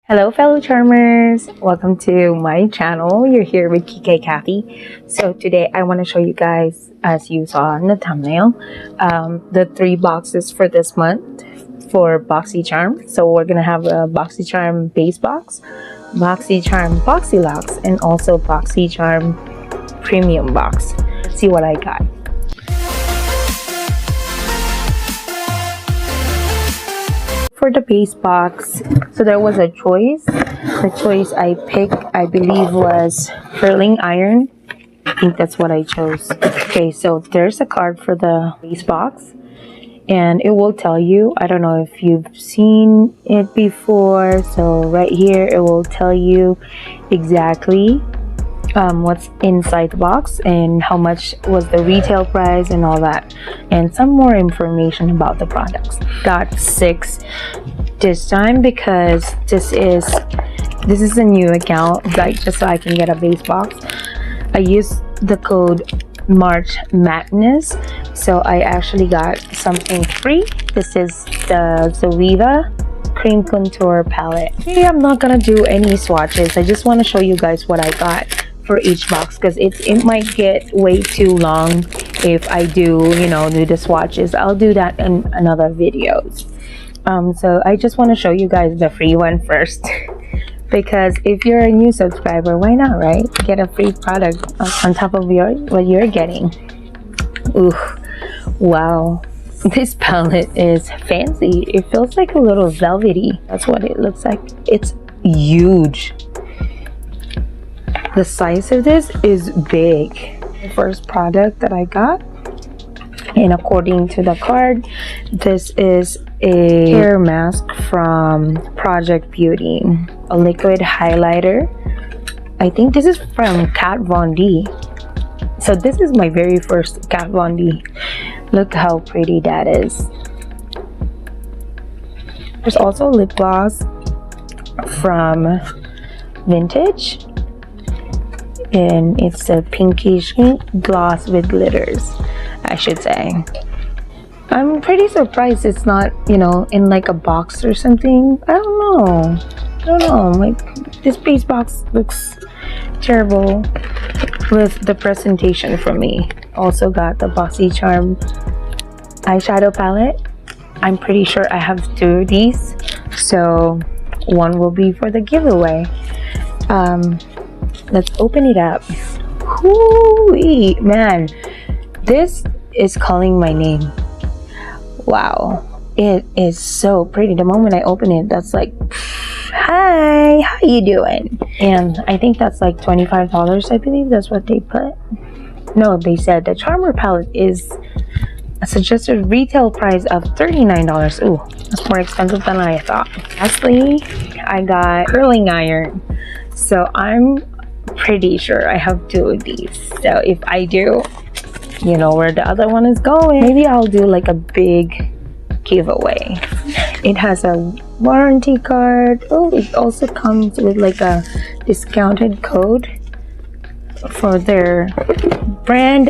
Hello fellow charmers, welcome to my channel. You're here with KK Kathy. So today I want to show you guys, as you saw in the thumbnail, the 3 boxes for this month for Boxycharm. So we're gonna have a Boxycharm Base Box, Boxycharm BoxyLuxe, and also Boxycharm Premium box. Let's see what I got. For the base box, so there was a choice. The choice I picked, I believe, was curling iron. I think that's what I chose. Okay, so there's a card for the base box, and it will tell you, I don't know if you've seen it before, so right here it will tell you exactly what's inside the box and how much was the retail price and all that, and some more information about the products. Got 6 this time because this is a new account, like just so I can get a base box. I used the code March Madness, so I actually got something free. This is the Zoeva cream contour palette. Hey, I'm not gonna do any swatches. I just want to show you guys what I got for each box, because it might get way too long if I do the swatches. I'll do that in another videos. So I just want to show you guys the free one first because if you're a new subscriber, why not, right? Get a free product on top of what you're getting. Ooh, wow, this palette is fancy. It feels like a little velvety. That's what it looks like. It's huge. The size of this is big. The first product that I got, and according to the card, this is a hair mask from Project Beauty, a liquid highlighter. I think this is from Kat Von D. So this is my very first Kat Von D. Look how pretty that is. There's also lip gloss from Vintage, and it's a pinkish gloss with glitters, I should say. I'm pretty surprised it's not, in like a box or something. I don't know, like this base box looks terrible with the presentation for me. Also got the Boxycharm eyeshadow palette. I'm pretty sure I have 2 of these, so one will be for the giveaway. Let's open it up. Hoo-wee, man, this is calling my name. Wow, it is so pretty. The moment I open it, that's like, hi, how you doing? And I think that's like $25, I believe. That's what they put. No, they said the Charmer palette is a suggested retail price of $39. Ooh, that's more expensive than I thought. Lastly, I got curling iron. So I'm pretty sure I have 2 of these. So if I do, you know where the other one is going. Maybe I'll do like a big giveaway. It has a warranty card. Oh, it also comes with like a discounted code for their brand,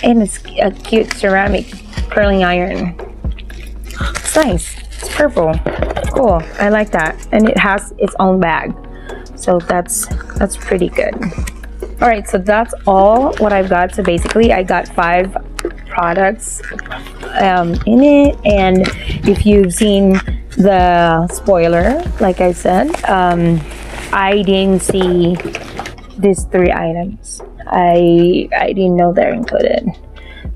and it's a cute ceramic curling iron. It's nice. It's purple. Cool. I like that. And it has its own bag, so that's pretty good. All right, so that's all what I've got. So basically I got 5 products in it, and if you've seen the spoiler, like I said, I didn't see these 3 items. I didn't know they're included,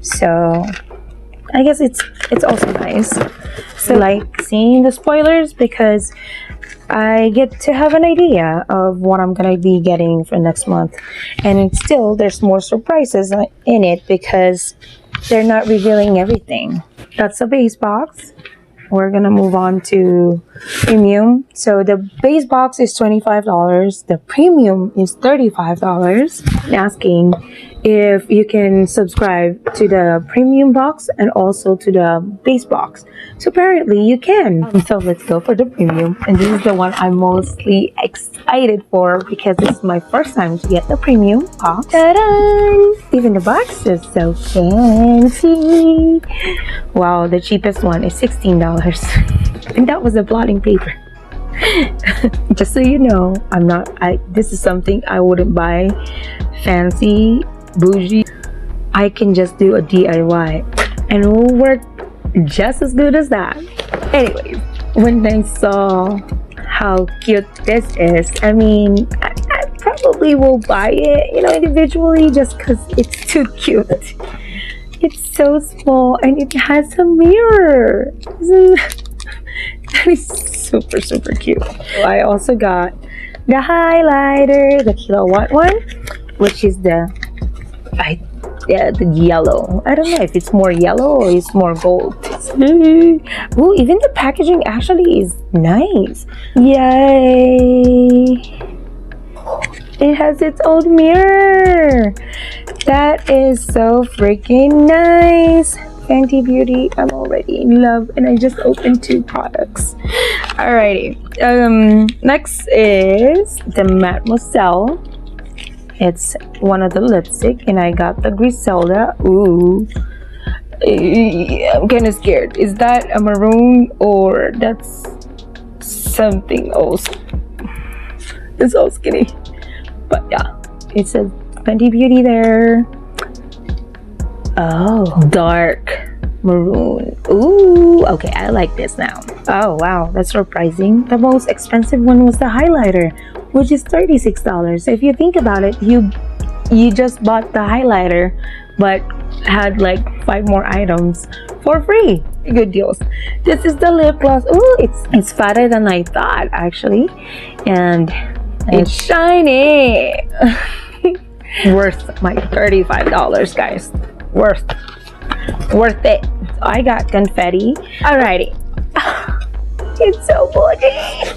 so I guess it's also nice. So like seeing the spoilers, because I get to have an idea of what I'm gonna be getting for next month, and still there's more surprises in it because they're not revealing everything. That's a base box. We're gonna move on to premium. So the base box is $25. The premium is $35. Asking if you can subscribe to the premium box and also to the base box. So apparently you can. So let's go for the premium, and this is the one I'm mostly excited for because it's my first time to get the premium box. Ta-da! Even the box is so fancy. Wow, the cheapest one is $16. And that was the blotting paper. Just so you know, this is something I wouldn't buy fancy, bougie. I can just do a DIY and it will work just as good as that. Anyways, when I saw how cute this is, I mean, I probably will buy it, you know, individually just because it's too cute. It's so small and it has a mirror. That is super, super cute. I also got the highlighter, the kilowatt one, which is the yellow. I don't know if it's more yellow or it's more gold. Ooh, even the packaging actually is nice. Yay! It has its own mirror. That is so freaking nice. Fenty Beauty, I'm already in love, and I just opened 2 products. Alrighty. Next is the Mademoiselle. It's one of the lipstick, and I got the Griselda. Ooh, I'm kind of scared. Is that a maroon or that's something else? It's so skinny, but yeah, it says Fenty Beauty there. Oh, dark maroon. Ooh, okay, I like this now. Oh wow, that's surprising. The most expensive one was the highlighter, which is $36. So if you think about it, you just bought the highlighter but had like 5 more items for free. Good deals. This is the lip gloss. Ooh, it's fatter than I thought actually, and it's shiny. Worth my $35, guys. Worth it. So I got confetti. Alrighty. It's so pretty.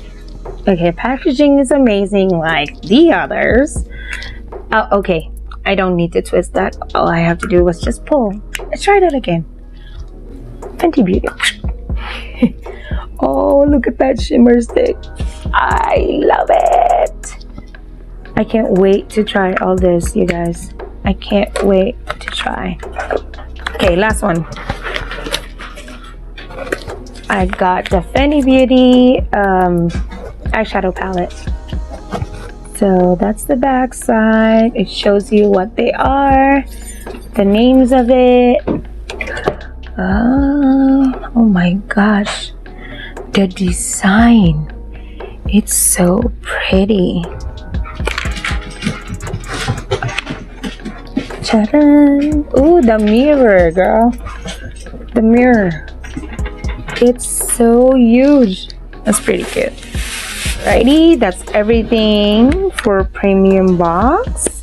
Okay, packaging is amazing like the others. Oh, okay, I don't need to twist that. All I have to do was just pull. Let's try that again. Fenty Beauty. Oh, look at that shimmer stick. I love it. I can't wait to try all this, you guys. I can't wait to try. Okay, last one. I got the Fenty Beauty eyeshadow palette. So that's the back side. It shows you what they are, the names of it. Oh my gosh, the design, it's so pretty. Ta-da! Ooh, the mirror, girl. The mirror. It's so huge. That's pretty cute. Alrighty, that's everything for Premium Box.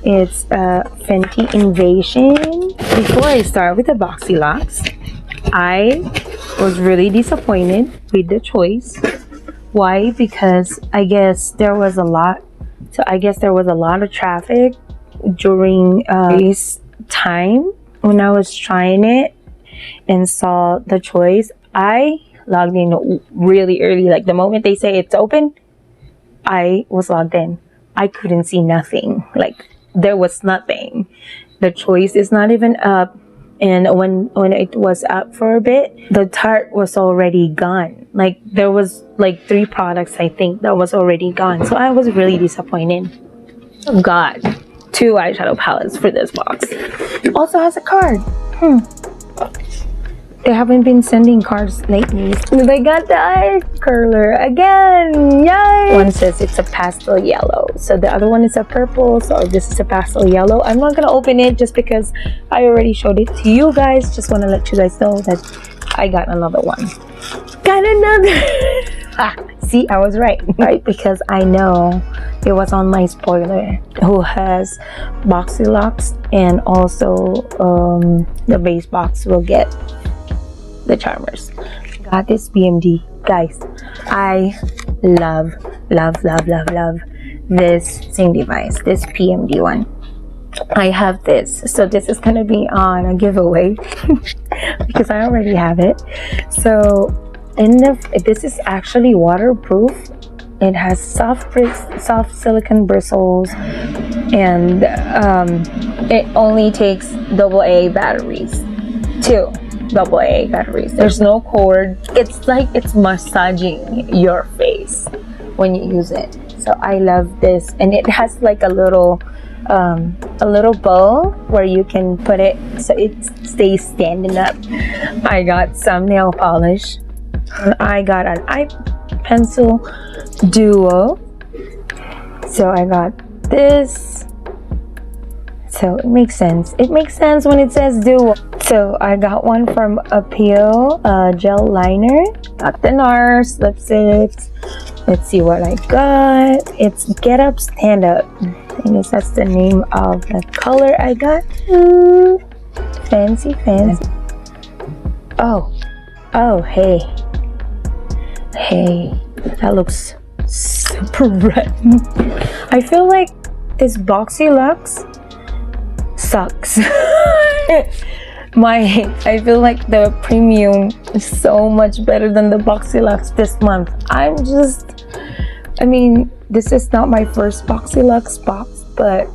It's a Fenty Invasion. Before I start with the BoxyLuxe, I was really disappointed with the choice. Why? Because I guess there was a lot. So I guess there was a lot of traffic during this time when I was trying it and saw the choice. I logged in really early, like the moment they say it's open, I was logged in. I couldn't see nothing, like there was nothing. The choice is not even up, and when it was up for a bit, the tart was already gone. Like there was like 3 products I think that was already gone, so I was really disappointed. Got 2 eyeshadow palettes for this box. It also has a card. They haven't been sending cards lately. They got the eye curler again. Yay! One says it's a pastel yellow, so the other one is a purple, so this is a pastel yellow. I'm not gonna open it just because I already showed it to you guys. Just want to let you guys know that I got another one. Got another. See, I was right. Right, because I know it was on my spoiler who has BoxyLuxe, and also the base box will get the charmers. Got this BMD, guys. I love this sing device, this PMD one. I have this, so this is gonna be on a giveaway because I already have it. So this is actually waterproof. It has soft silicone bristles, and it only takes AA batteries. 2. AA batteries. There's no cord. It's like it's massaging your face when you use it. So I love this, and it has like a little bow where you can put it so it stays standing up. I got some nail polish. I got an eye pencil duo. So I got this. So it makes sense. It makes sense when it says duo. So I got one from Appeal gel liner. Got the NARS lipsticks. Let's see what I got. It's Get Up Stand Up. I guess that's the name of the color I got. Fancy. Oh, hey, that looks super red. I feel like this BoxyLuxe sucks. I feel like the premium is so much better than the BoxyLuxe this month. I mean, this is not my first BoxyLuxe box, but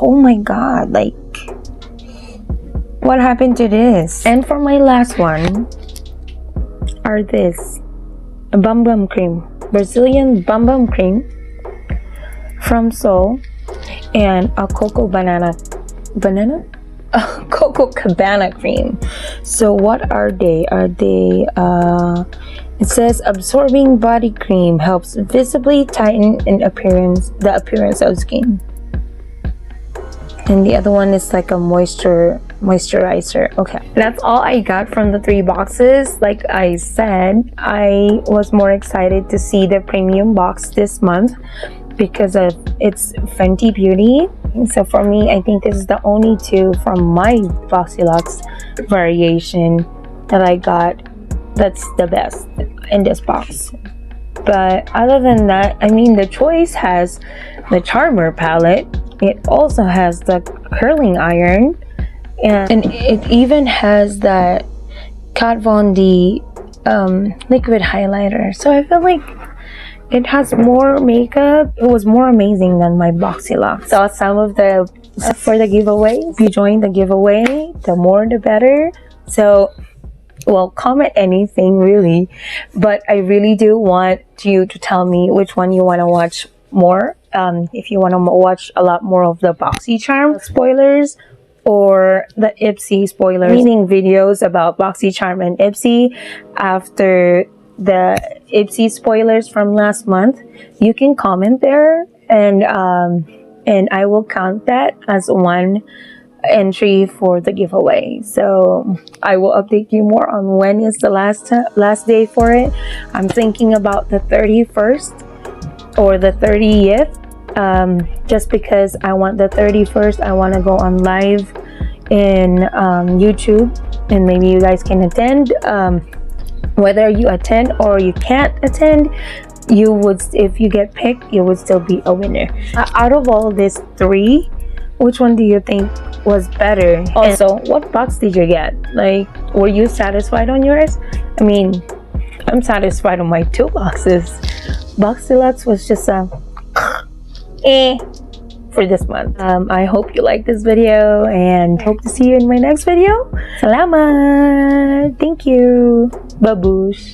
oh my god, like, what happened to this? And for my last one are this Bum Bum Cream, Brazilian Bum Bum Cream from Seoul, and a Cocoa Cabana cream. So what are they? It says absorbing body cream, helps visibly tighten the appearance of skin. And the other one is like a moisturizer. Okay, that's all I got from the 3 boxes. Like I said, I was more excited to see the premium box this month because of its Fenty Beauty. So for me, I think this is the only 2 from my BoxyLuxe variation that I got that's the best in this box. But other than that, I mean, the choice has the Charmer palette. It also has the curling iron, and it even has that Kat Von D liquid highlighter. So I feel like it has more makeup. It was more amazing than my BoxyLuxe. So some of the for the giveaways, if you join the giveaway, the more the better. So, well, comment anything really, but I really do want you to tell me which one you want to watch more. If you want to watch a lot more of the Boxycharm spoilers or the IPSY spoilers, meaning videos about Boxycharm and IPSY after the IPSY spoilers from last month, you can comment there, and I will count that as one entry for the giveaway. So I will update you more on when is the last day for it. I'm thinking about the 31st or the 30th, just because I want the 31st. I want to go on live in YouTube, and maybe you guys can attend. Whether you attend or you can't attend, you would, if you get picked, you would still be a winner. Out of all these 3, which one do you think was better? Also, what box did you get? Like, were you satisfied on yours? I mean, I'm satisfied on my 2 boxes. BoxyLuxe was just a for this month. I hope you like this video, and hope to see you in my next video. Salamat! Thank you! Babush!